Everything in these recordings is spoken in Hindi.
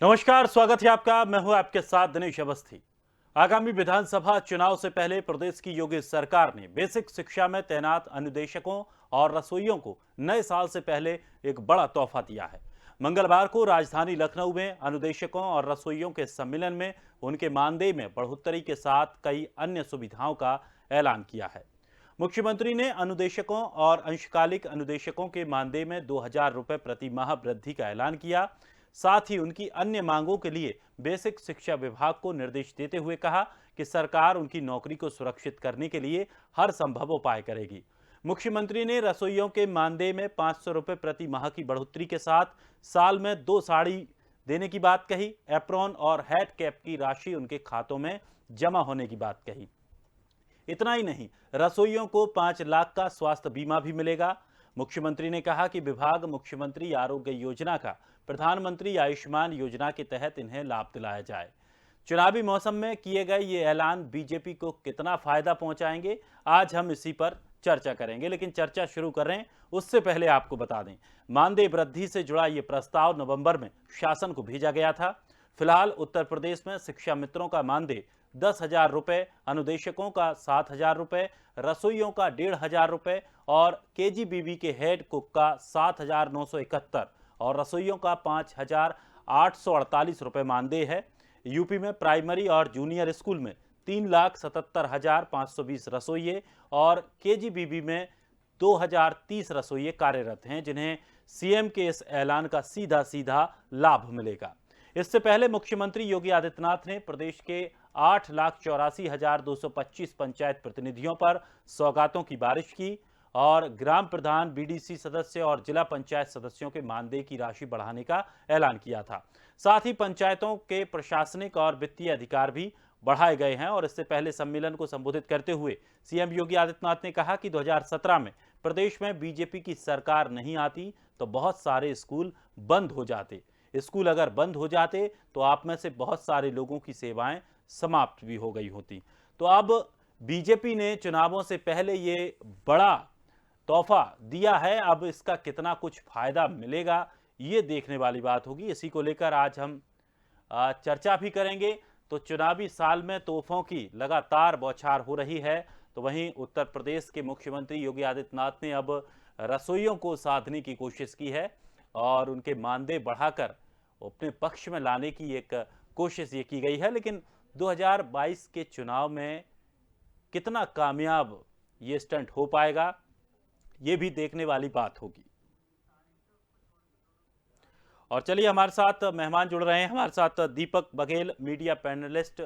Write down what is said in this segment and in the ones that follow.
नमस्कार, स्वागत है आपका। मैं हूं आपके साथ दिनेश अवस्थी। आगामी विधानसभा चुनाव से पहले प्रदेश की योगी सरकार ने बेसिक शिक्षा में तैनात अनुदेशकों और रसोइयों को नए साल से पहले एक बड़ा तोहफा दिया है। मंगलवार को राजधानी लखनऊ में अनुदेशकों और रसोइयों के सम्मेलन में उनके मानदेय में बढ़ोतरी के साथ कई अन्य सुविधाओं का ऐलान किया है। मुख्यमंत्री ने अनुदेशकों और अंशकालिक अनुदेशकों के मानदेय में 2,000 रुपये प्रति माह वृद्धि का ऐलान किया। साथ ही उनकी अन्य मांगों के लिए बेसिक शिक्षा विभाग को निर्देश देते हुए कहा कि सरकार उनकी नौकरी को सुरक्षित करने के लिए हर संभव उपाय करेगी। मुख्यमंत्री ने रसोइयों के मानदेय में 500 रुपये प्रति माह की बढ़ोतरी के साथ साल में 2 साड़ी देने की बात कही। एप्रॉन और हैट कैप की राशि उनके खातों में जमा होने की बात कही। इतना ही नहीं, रसोइयों को 5 लाख का स्वास्थ्य बीमा भी मिलेगा। मुख्यमंत्री ने कहा कि विभाग मुख्यमंत्री आरोग्य योजना का प्रधानमंत्री आयुष्मान योजना के तहत इन्हें लाभ दिलाया जाए। चुनावी मौसम में किए गए ये ऐलान बीजेपी को कितना फायदा पहुंचाएंगे, आज हम इसी पर चर्चा करेंगे। लेकिन चर्चा शुरू करें उससे पहले आपको बता दें, मानदेय वृद्धि से जुड़ा ये प्रस्ताव नवंबर में शासन को भेजा गया था। फिलहाल उत्तर प्रदेश में शिक्षा मित्रों का मानदेय 10,000 रुपये, अनुदेशकों का 7,000 रुपये, रसोइयों का 1,500 रुपये और केजीबीवी के हेड कुक का 7,971 और रसोइयों का 5,848 रुपये मानदेय है। यूपी में प्राइमरी और जूनियर स्कूल में 3,77,520 रसोइये और केजीबीवी में 2,030 रसोइये कार्यरत हैं, जिन्हें सीएम के इस ऐलान का सीधा सीधा लाभ मिलेगा। इससे पहले मुख्यमंत्री योगी आदित्यनाथ ने प्रदेश के 8,84,225 पंचायत प्रतिनिधियों पर सौगातों की बारिश की और ग्राम प्रधान, बीडीसी सदस्य और जिला पंचायत सदस्यों के मानदेय की राशि बढ़ाने का ऐलान किया था। साथ ही पंचायतों के प्रशासनिक और वित्तीय अधिकार भी बढ़ाए गए हैं। और इससे पहले सम्मेलन को संबोधित करते हुए सीएम योगी आदित्यनाथ ने कहा कि 2017 में प्रदेश में बीजेपी की सरकार नहीं आती तो बहुत सारे स्कूल बंद हो जाते। स्कूल अगर बंद हो जाते तो आप में से बहुत सारे लोगों की सेवाएं समाप्त भी हो गई होती। तो अब बीजेपी ने चुनावों से पहले ये बड़ा तोहफा दिया है। अब इसका कितना कुछ फायदा मिलेगा, ये देखने वाली बात होगी। इसी को लेकर आज हम चर्चा भी करेंगे। तो चुनावी साल में तोहफों की लगातार बौछार हो रही है, तो वहीं उत्तर प्रदेश के मुख्यमंत्री योगी आदित्यनाथ ने अब रसोइयों को साधने की कोशिश की है और उनके मानदेय बढ़ाकर अपने पक्ष में लाने की एक कोशिश ये की गई है। लेकिन 2022 के चुनाव में कितना कामयाब ये स्टंट हो पाएगा, ये भी देखने वाली बात होगी। और चलिए, हमारे साथ मेहमान जुड़ रहे हैं। हमारे साथ दीपक बघेल, मीडिया पैनलिस्ट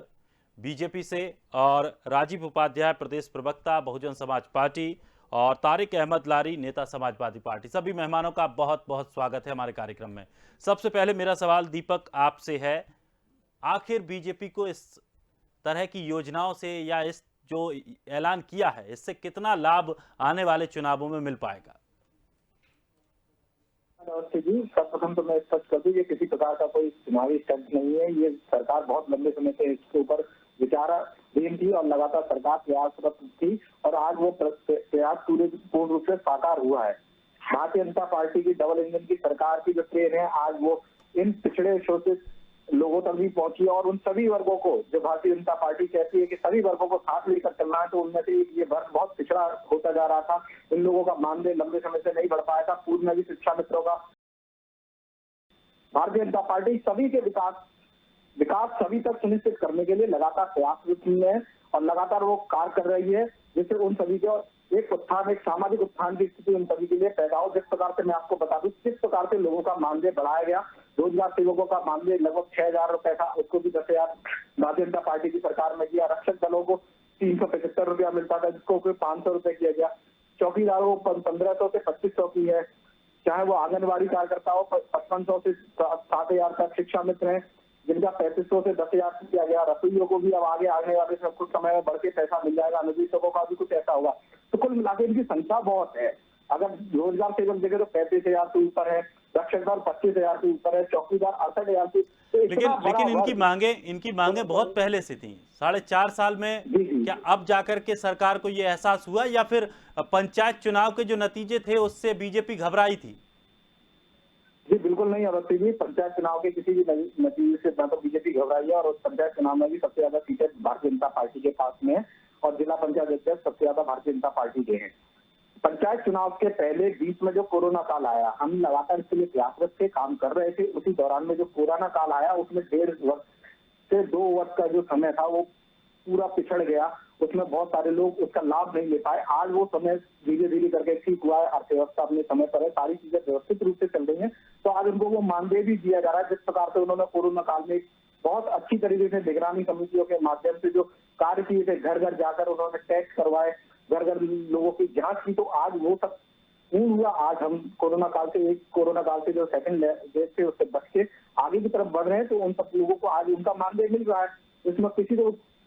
बीजेपी से, और राजीव उपाध्याय, प्रदेश प्रवक्ता बहुजन समाज पार्टी, और तारिक अहमद लारी, नेता समाजवादी पार्टी। सभी मेहमानों का बहुत बहुत स्वागत है हमारे कार्यक्रम में। सबसे पहले मेरा सवाल दीपक आपसे है, आखिर बीजेपी को इस तरह की योजनाओं से या इस जो ऐलान किया है, इससे कितना लाभ आने वाले चुनावों में मिल पाएगा? नमस्ते जी। सर्वप्रथम तो मैं स्पष्ट कर दूं, ये किसी प्रकार का कोई चुनावी स्टंट नहीं है। ये सरकार बहुत लंबे समय से इसके ऊपर विचाराधीन थी और लगातार सरकार प्रयासरत थी और आज वो प्रयास पूर्ण रूप से साकार हुआ है। भारतीय जनता पार्टी की डबल इंजन की सरकार की जो ट्रेन है, आज वो इन पिछड़े शोषित लोगों तक भी पहुंची और उन सभी वर्गों को, जो भारतीय जनता पार्टी कहती है कि सभी वर्गों को साथ लेकर चलना है, तो उनमें से ये वर्ग बहुत पिछड़ा होता जा रहा था। इन लोगों का मानदेय लंबे समय से नहीं बढ़ पाया था। पूर्व में भी शिक्षा मित्रों का भारतीय जनता पार्टी सभी के विकास सभी तक सुनिश्चित करने के लिए लगातार प्रयासरत है और लगातार वो कार्य कर रही है, जिससे उन सभी को एक उत्थान, एक सामाजिक उत्थान की स्थिति उन सभी के लिए पैदा हो। जिस प्रकार से मैं आपको बता दूं, किस प्रकार से लोगों का मानदेय बढ़ाया गया। रोजगार सेवकों का मानदेय लगभग 6,000 रुपए था, उसको भी 10,000 भारतीय जनता पार्टी की सरकार में किया। रक्षक दलों को 375 रुपया मिलता था, जिसको 500 रुपए किया गया। चौकीदारों को 1,500 से 2,500 की है। चाहे वो आंगनबाड़ी कार्यकर्ता हो, 5,500 से 7,000 तक। शिक्षा मित्र हैं जिनका 3,500 से 10,000 किया गया। रसोइयों को भी अब आगे आने वाले कुछ समय में बढ़ के पैसा मिल जाएगा। अनुदेशकों का भी कुछ ऐसा होगा। तो कुल मिलाकर इनकी संख्या बहुत है। अगर रोजगार सेवक देखे तो 35,000 से ऊपर है, रक्षक दल 25,000 से ऊपर है, चौकीदार 68,000 से। तो लेकिन इनकी मांगे बहुत पहले से थी। 4.5 साल में क्या अब जाकर के सरकार को यह एहसास हुआ, या फिर पंचायत चुनाव के जो नतीजे थे उससे बीजेपी घबराई थी? जी बिल्कुल बिल्कुल नहीं अवस्थी जी, पंचायत चुनाव के किसी भी नतीजे से ना तो बीजेपी घबराई है, और उस पंचायत चुनाव में भी सबसे ज्यादा सीटें भारतीय जनता पार्टी के पास में है, और जिला पंचायत अध्यक्ष सबसे ज्यादा भारतीय जनता पार्टी के हैं। पंचायत चुनाव के पहले बीच में जो कोरोना काल आया, हम लगातार इसके लिए प्रयासरत थे, काम कर रहे थे। उसी दौरान में जो कोरोना काल आया, उसमें 1.5 वर्ष से 2 वर्ष का जो समय था वो पूरा पिछड़ गया। उसमें बहुत सारे लोग उसका लाभ नहीं ले पाए। आज वो समय धीरे धीरे करके ठीक हुआ है, अर्थव्यवस्था अपने समय पर है, सारी चीजें व्यवस्थित रूप से चल रही हैं। तो आज उनको वो मानदेय भी दिया जा रहा है, जिस प्रकार से उन्होंने कोरोना काल में बहुत अच्छी तरीके से निगरानी समितियों के माध्यम से जो कार्य किए थे, घर घर जाकर उन्होंने टेस्ट करवाए, घर घर लोगों की जांच की, तो आज वो सब नहीं हुआ। आज हम कोरोना काल से जो सेकंड वेव थे उससे बच के आगे की तरफ बढ़ रहे हैं, तो उन सब लोगों को आज उनका मानदेय मिल रहा है। इसमें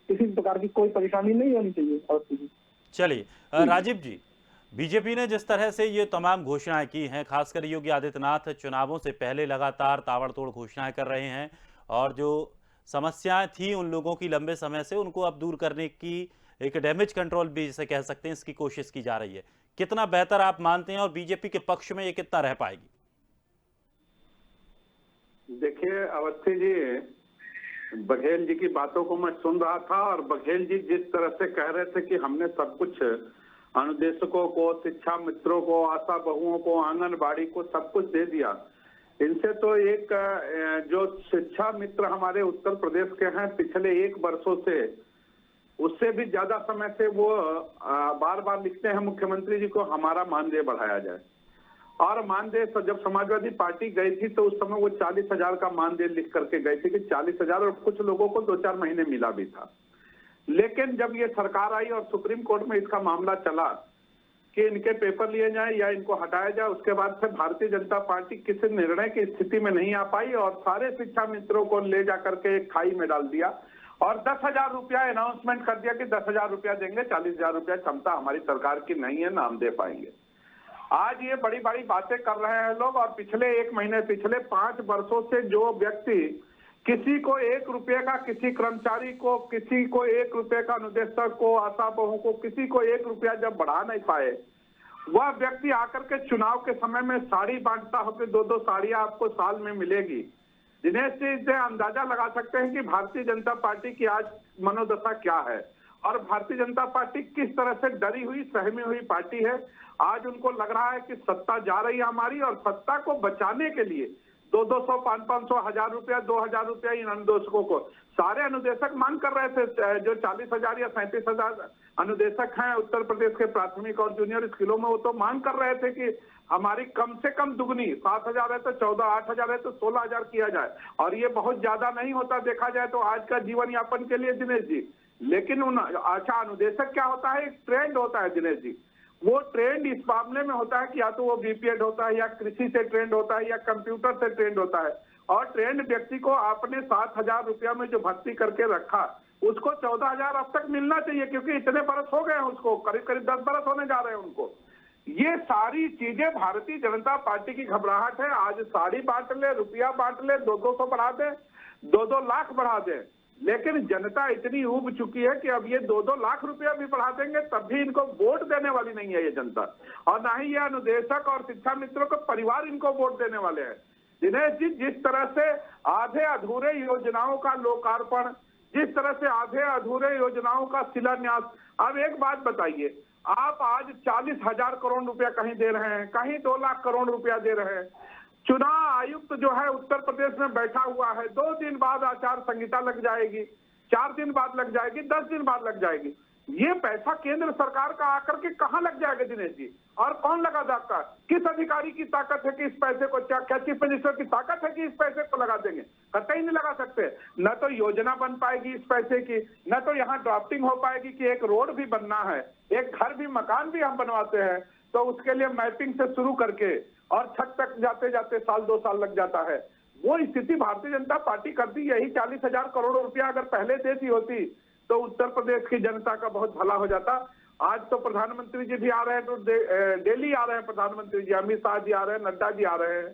किसी प्रकार की कोई परेशानी नहीं होनी चाहिए। चलिए राजीव जी, बीजेपी ने जिस तरह से ये तमाम घोषणाएं की हैं, खासकर योगी आदित्यनाथ चुनावों से पहले लगातार ताबड़तोड़ घोषणाएं कर रहे हैं, और जो समस्याएं थी उन लोगों की लंबे समय से, उनको अब दूर करने की एक डैमेज कंट्रोल भी जिसे कह सकते हैं, इसकी कोशिश की जा रही है। कितना बेहतर आप मानते हैं, और बीजेपी के पक्ष में ये कितना रह पाएगी? देखिए अवस्थी जी, बघेल जी की बातों को मैं सुन रहा था, और बघेल जी जिस तरह से कह रहे थे कि हमने सब कुछ अनुदेशकों को, शिक्षा मित्रों को, आशा बहुओं को, आंगनबाड़ी को सब कुछ दे दिया। इनसे तो एक जो शिक्षा मित्र हमारे उत्तर प्रदेश के हैं, पिछले 1 वर्षों से, उससे भी ज्यादा समय से वो बार बार लिखते हैं मुख्यमंत्री जी को हमारा मानदेय बढ़ाया जाए। और मानदेय जब समाजवादी पार्टी गई थी तो उस समय वो 40,000 का मानदेय लिख करके गई थी कि 40,000, और कुछ लोगों को 2-4 महीने मिला भी था। लेकिन जब ये सरकार आई और सुप्रीम कोर्ट में इसका मामला चला कि इनके पेपर लिए जाएं या इनको हटाया जाए, उसके बाद से भारतीय जनता पार्टी किसी निर्णय की स्थिति में नहीं आ पाई, और सारे शिक्षा मित्रों को ले जाकर के एक खाई में डाल दिया, और 10,000 रुपया अनाउंसमेंट कर दिया कि 10,000 रुपया देंगे, 40,000 रुपया क्षमता हमारी सरकार की नहीं है, ना हम दे पाएंगे। आज ये बड़ी बड़ी बातें कर रहे हैं लोग, और पिछले 1 महीने, पिछले 5 वर्षों से जो व्यक्ति किसी को 1 रुपये का, किसी कर्मचारी को, किसी को 1 रुपये का, अनुदेशक को, आशा बहु को, किसी को 1 रुपया जब बढ़ा नहीं पाए, वह व्यक्ति आकर के चुनाव के समय में साड़ी बांटता हो कि 2-2 साड़ियां आपको साल में मिलेगी। दिनेश जी, इससे अंदाजा लगा सकते हैं कि भारतीय जनता पार्टी की आज मनोदशा क्या है, और भारतीय जनता पार्टी किस तरह से डरी हुई, सहमी हुई पार्टी है। आज उनको लग रहा है कि सत्ता जा रही है हमारी, और सत्ता को बचाने के लिए 200, 500, 1,000 रुपया, 2,000 रुपया इन अनुदेशकों को, सारे अनुदेशक मांग कर रहे थे। जो 40,000 या 37,000 अनुदेशक हैं उत्तर प्रदेश के प्राथमिक और जूनियर स्कूलों में, वो तो मांग कर रहे थे कि हमारी कम से कम दुगनी, 7,000 है तो 14, 8,000 है तो 16,000 किया जाए। और ये बहुत ज्यादा नहीं होता देखा जाए तो आज का जीवन यापन के लिए, दिनेश जी। लेकिन अच्छा, अनुदेशक क्या होता है, एक ट्रेंड होता है दिनेश जी। वो ट्रेंड इस मामले में होता है कि या तो वो बीपीएड होता है, या कृषि से ट्रेंड होता है, या कंप्यूटर से ट्रेंड होता है। और ट्रेंड व्यक्ति को आपने 7,000 रुपया में जो भर्ती करके रखा, उसको 14,000 अब तक मिलना चाहिए, क्योंकि इतने बरस हो गए हैं उसको, करीब करीब 10 बरस होने जा रहे हैं उनको। ये सारी चीजें भारतीय जनता पार्टी की घबराहट है। आज साड़ी बांट ले, रुपया बांट ले, 200 बढ़ा दे, 2-2 लाख बढ़ा दे, लेकिन जनता इतनी ऊब चुकी है कि अब ये 2-2 लाख रुपया भी बढ़ा देंगे तब भी इनको वोट देने वाली नहीं है ये जनता, और ना ही ये अनुदेशक और शिक्षा मित्रों के परिवार इनको वोट देने वाले हैं। दिनेश जी, जिस तरह से आधे अधूरे योजनाओं का लोकार्पण, जिस तरह से आधे अधूरे योजनाओं का शिलान्यास, अब एक बात बताइए, आप आज 40,000 करोड़ रुपया कहीं दे रहे हैं, कहीं 2 लाख करोड़ रुपया दे रहे हैं। चुनाव आयुक्त जो है उत्तर प्रदेश में बैठा हुआ है, 2 दिन बाद आचार संहिता लग जाएगी, 4 दिन बाद लग जाएगी, 10 दिन बाद लग जाएगी। ये पैसा केंद्र सरकार का आकर के कहां लग जाएगा दिनेश जी? और कौन लगा जाता है? किस अधिकारी की ताकत है कि इस पैसे को, क्या चीफ मिनिस्टर की ताकत है कि इस पैसे को लगा देंगे? कतई नहीं लगा सकते। न तो योजना बन पाएगी इस पैसे की, न तो यहाँ ड्राफ्टिंग हो पाएगी कि एक रोड भी बनना है, एक घर भी, मकान भी हम बनवाते हैं तो उसके लिए मैपिंग से शुरू करके और छत तक जाते जाते 1-2 साल लग जाता है। वो स्थिति भारतीय जनता पार्टी करती। यही 40,000 करोड़ रुपया अगर पहले देती होती तो उत्तर प्रदेश की जनता का बहुत भला हो जाता। आज तो प्रधानमंत्री जी भी आ रहे हैं, तो दिल्ली आ रहे हैं प्रधानमंत्री जी, अमित शाह जी आ रहे हैं, नड्डा जी आ रहे हैं,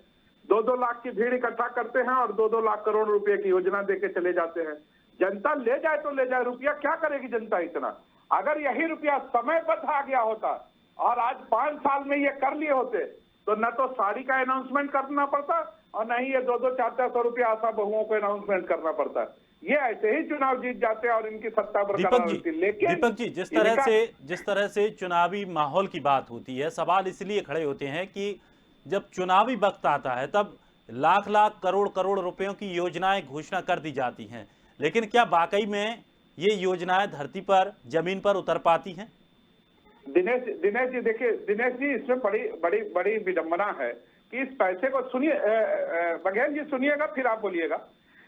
2-2 लाख की भीड़ इकट्ठा करते हैं और 2-2 लाख करोड़ रुपए की योजना देके चले जाते हैं। जनता ले जाए तो ले जाए, रुपया क्या करेगी जनता इतना? अगर यही रुपया समयबद्ध आ गया होता और आज 5 साल में ये कर लिए होते तो न तो साड़ी का अनाउंसमेंट करना पड़ता और न ही ये 200-400 रुपया आशा बहुओं को अनाउंसमेंट करना पड़ता है। ये ऐसे ही चुनाव जीत जाते हैं और इनकी सत्ता बरकरार होती है। लेकिन दीपक जी, जिस तरह से चुनावी माहौल की बात होती है, सवाल इसलिए खड़े होते हैं कि जब चुनावी वक्त आता है तब लाख लाख करोड़ करोड़ रुपयों की योजनाएं घोषणा कर दी जाती हैं, लेकिन क्या वाकई में ये योजनाएं धरती पर, जमीन पर उतर पाती हैं? दिनेश जी देखिए, दिनेश जी इसमें बड़ी विडंबना है कि इस पैसे को सुनिए, बघेल जी सुनिएगा फिर आप बोलिएगा।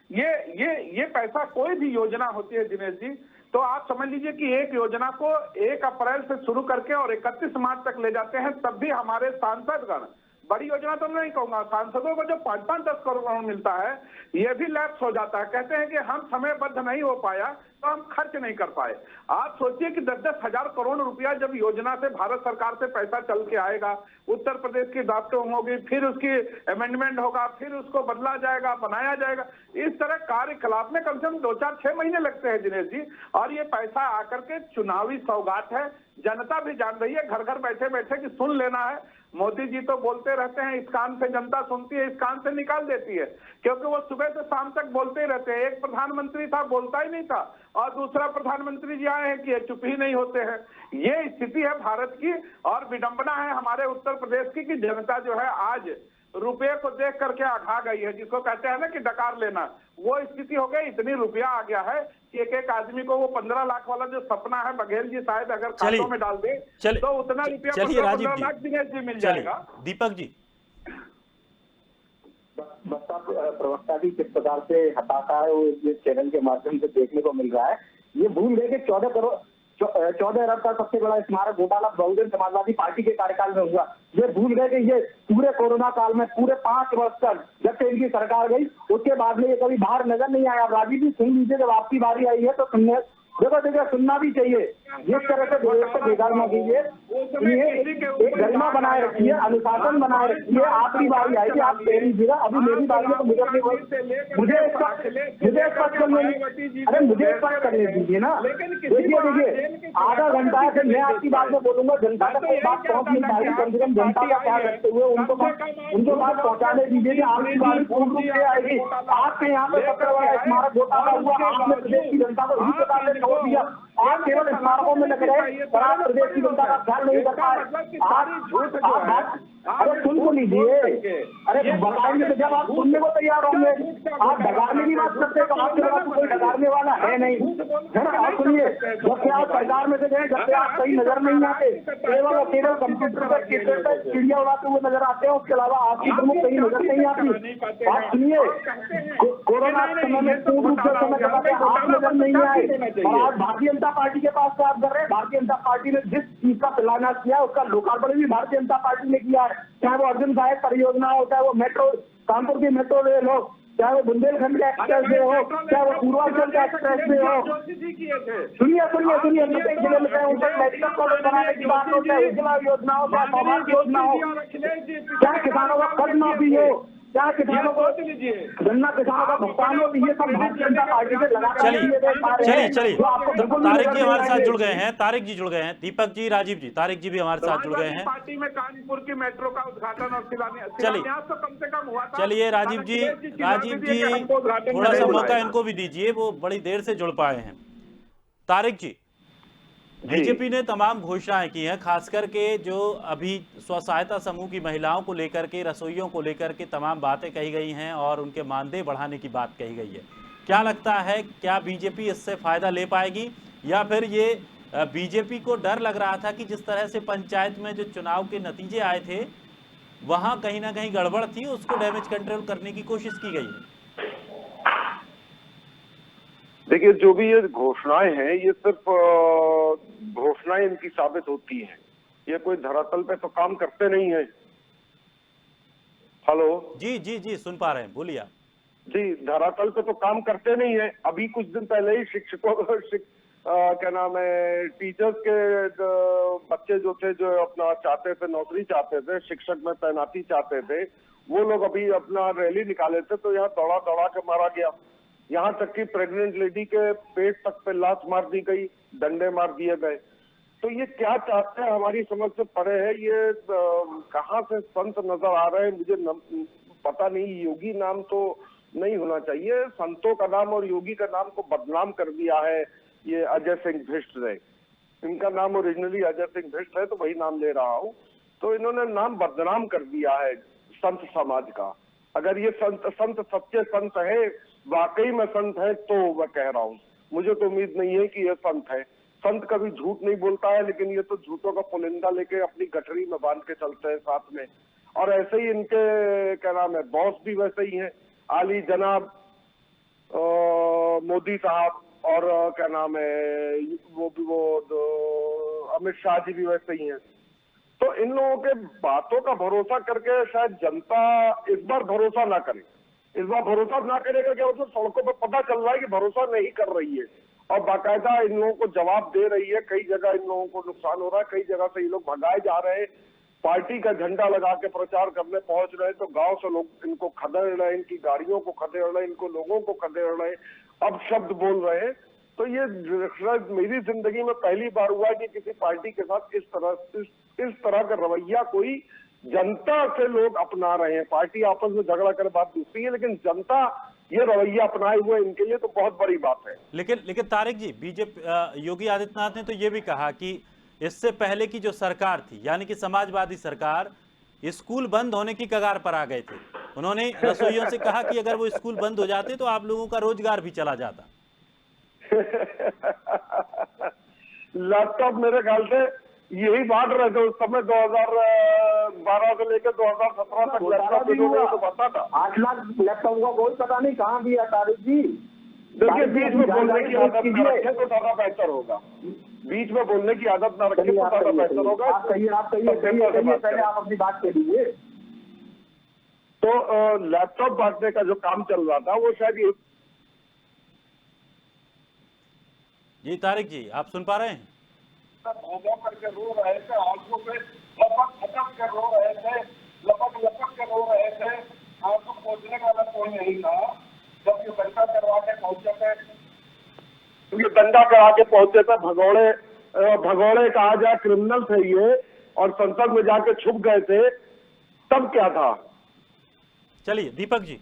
ये पैसा, कोई भी योजना होती है दिनेश जी, तो आप समझ लीजिए कि एक योजना को 1 अप्रैल से शुरू करके और 31 मार्च तक ले जाते हैं, तब भी हमारे सांसदगण, बड़ी योजना तो नहीं कहूंगा, सांसदों को जो 5-5-10 करोड़ मिलता है, ये भी लैप्स हो जाता है। कहते हैं कि हम समयबद्ध नहीं हो पाया तो हम खर्च नहीं कर पाए। आप सोचिए कि 10-10 हजार करोड़ रुपया जब योजना से, भारत सरकार से पैसा चल के आएगा, उत्तर प्रदेश की ड्राफ्टिंग होगी, फिर उसकी अमेंडमेंट होगा, फिर उसको बदला जाएगा, बनाया जाएगा, इस तरह कार्यकलाप में कम से कम 2-4-6 महीने लगते हैं दिनेश जी। और ये पैसा आकर के चुनावी सौगात है, जनता भी जान रही है, घर घर बैठे बैठे कि सुन लेना है। मोदी जी तो बोलते रहते हैं, इस कान से जनता सुनती है, इस कान से निकाल देती है, क्योंकि वो सुबह से शाम तक बोलते ही रहते हैं। एक प्रधानमंत्री था, बोलता ही नहीं था, और दूसरा प्रधानमंत्री जी आए हैं कि ये चुप ही नहीं होते हैं। ये स्थिति है भारत की, और विडंबना है हमारे उत्तर प्रदेश की कि जनता जो है आज रुपये को देख करके आघा गई है, जिसको कहते हैं ना कि डकार लेना, वो स्थिति हो गई। इतनी रुपया आ गया है कि एक आदमी को वो 15 लाख वाला जो सपना है, बघेल जी शायद अगर खातों में डाल दे तो उतना रुपया 15 लाख दिनेश जी मिल जाएगा। दीपक जी, बसपा प्रवक्ता भी किस प्रकार से हताशा है वो इस चैनल के माध्यम से देखने को मिल रहा है। ये भूल गए कि 14 अरब का सबसे बड़ा स्मारक घोटाला बहुजन समाजवादी पार्टी के कार्यकाल में हुआ। ये भूल गए कि ये पूरे कोरोना काल में, पूरे 5 वर्ष तक जब से इनकी सरकार गई, उसके बाद में ये कभी बाहर नजर नहीं आया। राजीव जी सुन लीजिए, जब आपकी बारी आई है तो सुनने देखो सुनना भी चाहिए। जिस तरह से देश को बेकार न कीजिए, एक गरिमा बनाए रखिए, अनुशासन बनाए रखिए। आखिरी बारी आई थी, आप कह लीजिएगा, अभी मेरी बारी है तो मुझे स्पष्ट करने दीजिए ना। देखिए आधा घंटा है, फिर मैं आपकी बात में बोलूंगा, जनता तक बात पहुंच नहीं पाएगी। कम से कम जनता का ख्याल रखते हुए उनको बात पहुंचाने दीजिए कि आपकी बारी पूर्ण रूप से आएगी। आपके यहाँ पे सबसे बड़ा स्मारक घोटाला हुआ, आपने प्रदेश की जनता को इसी प्रकार से छोड़ दिया। आप केवल स्मारकों में लग रहे और आप प्रदेश की जनता का ख्याल नहीं कर पाए। अरे सुन को लीजिए, अरे बताएंगे तो जब आप सुनने को तैयार होंगे। आप डकारने की बात करते हैं तो आपके पास कोई डकारने वाला है नहीं, है ना। आप सुनिए, जब से आप सरकार में से गए, जब से आप कहीं नजर नहीं आते, केवल और केवल कंप्यूटर पर चिड़िया उड़ाते हुए नजर आते हैं, उसके अलावा आपकी प्रमुख कहीं नजर नहीं आती। आप सुनिए, कोरोना समय में पूर्ण रूप से समय लगाते आप नजर नहीं आए, और आज भारतीय जनता पार्टी के पास बात कर रहे हैं। भारतीय जनता पार्टी ने जिस चीज का शिलान्यास किया, उसका लोकार्पण भी भारतीय जनता पार्टी ने किया है। चाहे वो अर्जुन सहायक परियोजना हो, चाहे वो मेट्रो, कानपुर की मेट्रो रेल हो, चाहे वो बुंदेलखंड का एक्सप्रेस वे हो, चाहे वो पूर्वांचल का एक्सप्रेस वे हो। सुनिए प्रत्येक जिले में चाहे उनका मेडिकल कॉलेज बनाने की बात हो, चाहे उज्ज्वला योजना हो, चाहे सौभाग्य योजना हो, चाहे किसानों का कर्ज माफी हो, चाहे किसानों को गन्ना किसानों का भुगतान हो, ये सब भारतीय जनता पार्टी से लगा। चलिए तारिक जी हमारे साथ जुड़ गए हैं, तारिक जी जुड़ गए हैं, दीपक जी, राजीव जी, तारिक जी भी हमारे साथ जुड़ गए हैं। पार्टी में कानपुर की मेट्रो का उद्घाटन और शिलान्यास तो कम से कम हुआ था। चलिए राजीव जी थोड़ा सा मौका इनको भी दीजिए, वो बड़ी देर से जुड़ पाए हैं। तारिक जी, बीजेपी ने तमाम घोषणाएं की हैं, खास करके जो अभी स्व सहायता समूह की महिलाओं को लेकर के, रसोइयों को लेकर के तमाम बातें कही गई हैं और उनके मानदेय बढ़ाने की बात कही गई है। क्या लगता है, क्या बीजेपी इससे फायदा ले पाएगी, या फिर ये बीजेपी को डर लग रहा था कि जिस तरह से पंचायत में जो चुनाव के नतीजे आए थे वहां कहीं ना कहीं गड़बड़ थी, उसको डैमेज कंट्रोल करने की कोशिश की गई है? देखिए, जो भी ये घोषणाएं हैं, ये सिर्फ घोषणाएं इनकी साबित होती हैं, ये कोई धरातल पे तो काम करते नहीं है। हेलो जी सुन पा रहे हैं, बोलिए आप। जी, धरातल पे तो काम करते नहीं है। अभी कुछ दिन पहले ही शिक्षकों क्या नाम है, टीचर्स के बच्चे जो थे, जो अपना चाहते थे, नौकरी चाहते थे, शिक्षक में तैनाती चाहते थे, वो लोग अभी अपना रैली निकाले थे तो यहाँ दौड़ा के मारा गया। यहाँ तक कि प्रेग्नेंट लेडी के पेट तक पे लात मार दी गई, डंडे मार दिए गए। तो ये क्या चाहते हैं, हमारी समझ से परे है। ये कहाँ से संत नजर आ रहे हैं, मुझे पता नहीं, योगी नाम तो नहीं होना चाहिए। संतों का नाम और योगी का नाम को बदनाम कर दिया है ये अजय सिंह भिष्ट ने। इनका नाम ओरिजिनली अजय सिंह भिष्ट है, तो वही नाम ले रहा हूँ। तो इन्होंने नाम बदनाम कर दिया है संत समाज का। अगर ये संत सच्चे संत है, वाकई में संत है, तो मैं कह रहा हूँ, मुझे तो उम्मीद नहीं है कि ये संत है। संत कभी झूठ नहीं बोलता है, लेकिन ये तो झूठों का पुलिंदा लेके अपनी गठरी में बांध के चलते हैं साथ में। और ऐसे ही इनके क्या नाम है, बॉस भी वैसे ही हैं, आली जनाब मोदी साहब, और क्या नाम है वो अमित शाह जी भी वैसे ही हैं। तो इन लोगों के बातों का भरोसा करके शायद जनता इस बार भरोसा ना करे। इस बार भरोसा ना करेगा क्या मतलब, सड़कों पर पता चल रहा है कि भरोसा नहीं कर रही है और बाकायदा इन लोगों को जवाब दे रही है। कई जगह इन लोगों को नुकसान हो रहा है, कई जगह से ये लोग भगाए जा रहे हैं। पार्टी का झंडा लगा के प्रचार करने पहुंच रहे हैं तो गांव से लोग इनको खदेड़ रहे हैं, इनकी गाड़ियों को खदेड़ रहे हैं, इनको लोगों को खदेड़ रहे हैं, अब शब्द बोल रहे हैं। तो ये शायद मेरी जिंदगी में पहली बार हुआ है कि किसी पार्टी के साथ इस तरह का रवैया कोई जनता से लोग अपना रहे हैं। पार्टी आपस में झगड़ा कर बात दूसरी है, लेकिन जनता ये रवैया अपनाए हुए इनके लिए तो बहुत बड़ी बात है। लेकिन तारिक जी, बीजेपी योगी आदित्यनाथ ने तो ये भी कहा कि इससे पहले की जो सरकार थी, यानी कि समाजवादी सरकार, स्कूल बंद होने की कगार पर आ गए थे। उन्होंने रसोइयों से कहा कि अगर वो स्कूल बंद हो जाते तो आप लोगों का रोजगार भी चला जाता। लैपटॉप मेरे ख्याल से यही बांट रहे थे उस समय, 2012 से लेकर 2017 तक लैपटॉप तो पता था। 8 लाख लैपटॉप का कोई पता नहीं कहाँ दिया तारिक जी। देखिए, बीच में बोलने की आदत न रखें तो ज्यादा बेहतर होगा। बीच में बोलने की आदत न रखें तो ज्यादा बेहतर होगा। आप कहिए पहले आप अपनी बात कह दीजिए। तो लैपटॉप बांटने का जो काम चल रहा था वो शायद जी तारिक जी, आप सुन पा रहे हैं? करके रो रहे थे, आंखों पे लपक लपक कर रो रहे थे, लपक लपक कर रो रहे थे। आंखों पहुंचने वाला कोई नहीं था। जब ये दंगा करवा के पहुंचे थे, क्योंकि दंगा करा के पहुंचे थे, भगोड़े कहा जाए क्रिमिनल थे ये, और संसद में जाके छुप गए थे, तब क्या था? चलिए दीपक जी।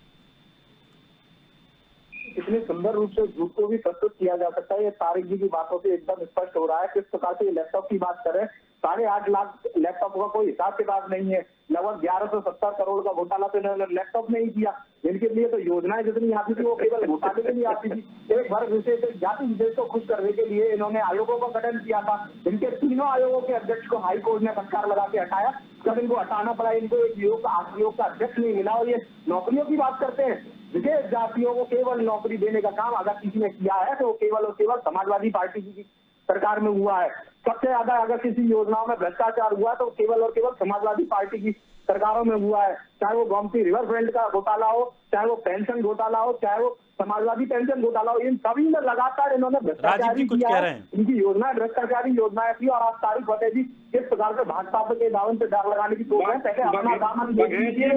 इतने सुंदर रूप से झूठ को भी प्रस्तुत किया जा सकता है। ये तारिक जी की बातों से एकदम स्पष्ट हो रहा है। किस प्रकार से ये लैपटॉप की बात करें, 8.5 लाख लैपटॉप का कोई हिसाब किताब नहीं है। लगभग 1170 करोड़ का घोटाला तो इन्होंने लैपटॉप नहीं किया। इनके लिए तो योजनाएं जितनी आती थी वो केवल घोटाले के लिए आती थी। एक वर्ग विशेष, एक जाति विशेष को खुश करने के लिए इन्होंने आयोगों का गठन किया था। इनके तीनों आयोगों के अध्यक्ष को हाईकोर्ट ने फटकार लगा के हटाया। जब इनको हटाना पड़ा, इनको एक आयोग का अध्यक्ष नहीं मिला। और ये नौकरियों की बात करते हैं, विशेष जातियों को केवल नौकरी देने का काम अगर किसी ने किया है तो केवल और केवल समाजवादी पार्टी की सरकार में हुआ है। सबसे ज्यादा अगर किसी योजनाओं में भ्रष्टाचार हुआ तो केवल और केवल समाजवादी पार्टी की सरकारों में हुआ है। चाहे वो गोमती रिवर फ्रंट का घोटाला हो, चाहे वो पेंशन घोटाला हो, चाहे वो समाजवादी पेंशन घोटाला हो, इन सभी में लगातार इन्होंने भ्रष्टाचार किया है। इनकी योजना भ्रष्टाचारी योजनाएं थी। और आज तारिक फतेह जी किस प्रकार से भाजपा के दामन पे दाग लगाने की कोशिश है। पहले अपना दामन देख लीजिए,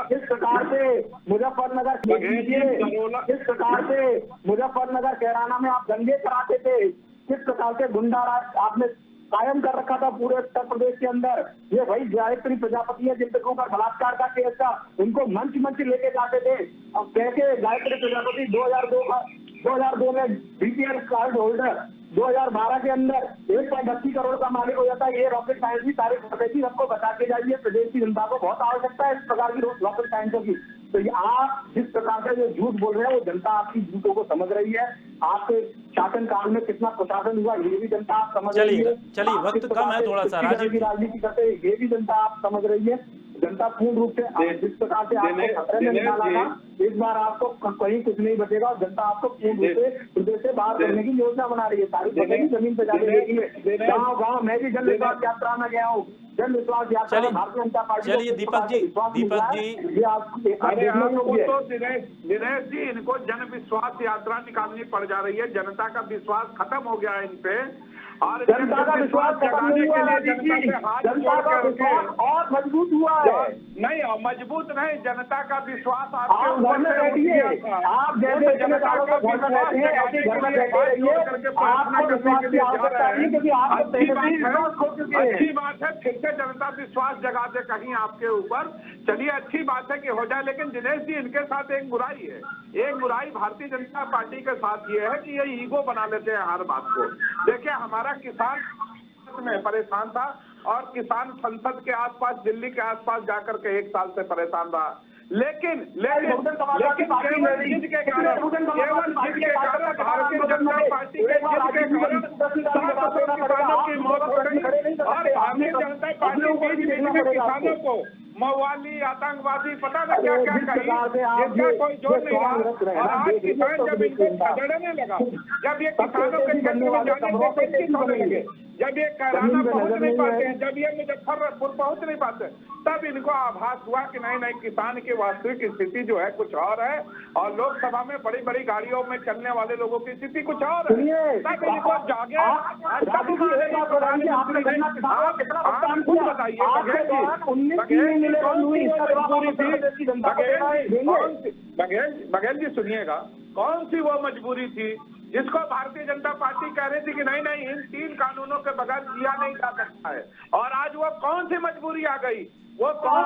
किस प्रकार से मुजफ्फरनगर देख लीजिए, किस प्रकार से मुजफ्फरनगर कैराना में आप दंगे कराते थे, किस प्रकार से गुंडा राज आपने कायम कर रखा था पूरे उत्तर प्रदेश के अंदर। ये वही गायत्री प्रजापति है जिनके ऊपर बलात्कार का केस था, उनको मंच मंच लेके जाते थे। अब कह के गायत्री प्रजापति 2002 में बीपीएल कार्ड होल्डर, 2012 के अंदर 1.80 करोड़ का मालिक हो जाता है। ये रॉकेट साइंस भी तारिक फतेह जी सबको बता के जाइए। प्रदेश की जनता को बहुत आवश्यकता है इस प्रकार की रॉकेट साइंसों की। तो ये आप जिस प्रकार से जो झूठ बोल रहे हैं वो जनता आपकी झूठों को समझ रही है। आपके शासन काल में कितना प्रशासन हुआ ये भी जनता आप समझ रही है। चलिए वक्त कम है थोड़ा सा, राजीव की राजनीति करते हैं ये भी जनता आप समझ रही है। जनता पूर्ण रूप से जिस प्रकार से आपको खतरे में निकाला था, इस बार आपको कहीं कुछ नहीं बचेगा और जनता आपको पूर्ण रूप से प्रदेश से बाहर करने की योजना बना रही है। तारिक फतेह की जमीन पे जाके देखिए, गाँव मैं भी जन विश्वास यात्रा में गया हूँ। जन विश्वास यात्रा में भारतीय जनता पार्टी। चलिए दीपक जी, ये आप तो दिनेश जी, इनको जन विश्वास यात्रा निकालनी पड़ जा रही है। जनता का विश्वास खत्म हो गया है इन पे, और जनता का विश्वास जगाने के लिए जनता का विश्वास और मजबूत हुआ है। नहीं, मजबूत नहीं, जनता का विश्वास आप घर में बैठिए, आप जैसे जनता को घर में बैठे हैं ऐसे घर में बैठे रहिए। आपको विश्वास की आवश्यकता नहीं, क्योंकि आप पहले से ही विश्वास खो चुके हैं। अच्छी बात है, फिर से जनता विश्वास जगा दे कहीं आपके ऊपर। चलिए अच्छी बात है कि हो जाए, लेकिन दिनेश जी इनके साथ एक बुराई है। एक बुराई भारतीय जनता पार्टी के साथ ये है कि ये ईगो बना लेते हैं हर बात को। देखिए हमारा किसान में परेशान था और किसान संसद के आसपास, दिल्ली के आसपास जाकर के 1 साल से परेशान रहा, लेकिन केवल जिद के कारण भारतीय जनता पार्टी के जिद के कारण 700 किसानों की मौत हो गई। और भारतीय जनता पार्टी बीच में किसानों को मवाली, आतंकवादी, पता न क्या क्या कही, जिसका कोई जोर नहीं रहा। और आज किसान जब इनको खदेड़ने लगा, जब ये किसानों के क्षेत्र में जाने से कोशिश होने लगे, जब ये कैराना पहुंच नहीं पाते, जब ये मुजफ्फरपुर पहुंच नहीं पाते, तब इनको आभास हुआ कि नहीं नहीं, किसान की वास्तविक स्थिति जो है कुछ और है और लोकसभा में बड़ी बड़ी गाड़ियों में चलने वाले लोगों की स्थिति कुछ और है। तब इनको जागे। आप खुद बताइए बघेल जी सुनिएगा, कौन सी वो मजबूरी थी जिसको भारतीय जनता पार्टी कह रही थी कि नहीं नहीं, इन 3 कानूनों के बगैर जिया नहीं जा सकता है, और आज वो कौन सी मजबूरी आ गई? वो कौन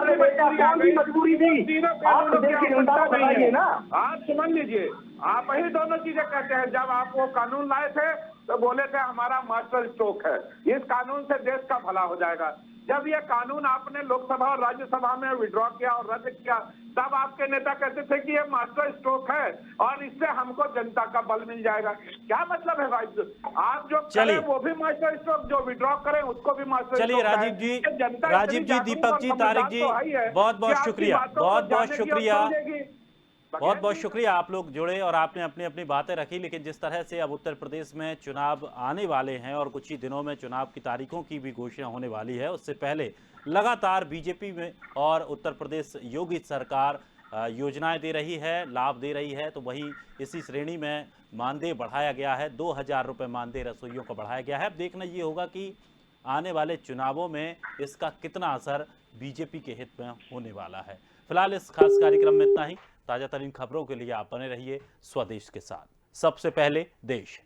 सी मजबूरी थी? तीनों कानूनों की आवश्यकता नहीं है ना। आप समझ लीजिए, आप ही दोनों चीजें कहते हैं। जब आप वो कानून लाए थे तो बोले थे हमारा मास्टर स्ट्रोक है, इस कानून से देश का भला हो जाएगा। जब ये कानून आपने लोकसभा और राज्यसभा में विड्रॉ किया और रद्द किया, तब आपके नेता कहते थे कि ये मास्टर स्ट्रोक है और इससे हमको जनता का बल मिल जाएगा। क्या मतलब है भाई? आप जो करें वो भी मास्टर स्ट्रोक, जो विड्रॉ करें उसको भी मास्टर स्ट्रोक। चलिए राजीव जी, दीपक जी, तारिक जी, बहुत बहुत शुक्रिया, बहुत बहुत शुक्रिया, बहुत बहुत शुक्रिया। आप लोग जुड़े और आपने अपनी अपनी बातें रखी। लेकिन जिस तरह से अब उत्तर प्रदेश में चुनाव आने वाले हैं और कुछ ही दिनों में चुनाव की तारीखों की भी घोषणा होने वाली है, उससे पहले लगातार बीजेपी में और उत्तर प्रदेश योगी सरकार योजनाएं दे रही है, लाभ दे रही है। तो वही इसी श्रेणी में मानदेय बढ़ाया गया है, 2000 रुपये मानदेय रसोइयों का बढ़ाया गया है। अब देखना ये होगा कि आने वाले चुनावों में इसका कितना असर बीजेपी के हित में होने वाला है। फिलहाल इस खास कार्यक्रम में इतना ही। ताजा तरीन खबरों के लिए आप बने रहिए स्वदेश के साथ। सबसे पहले देश।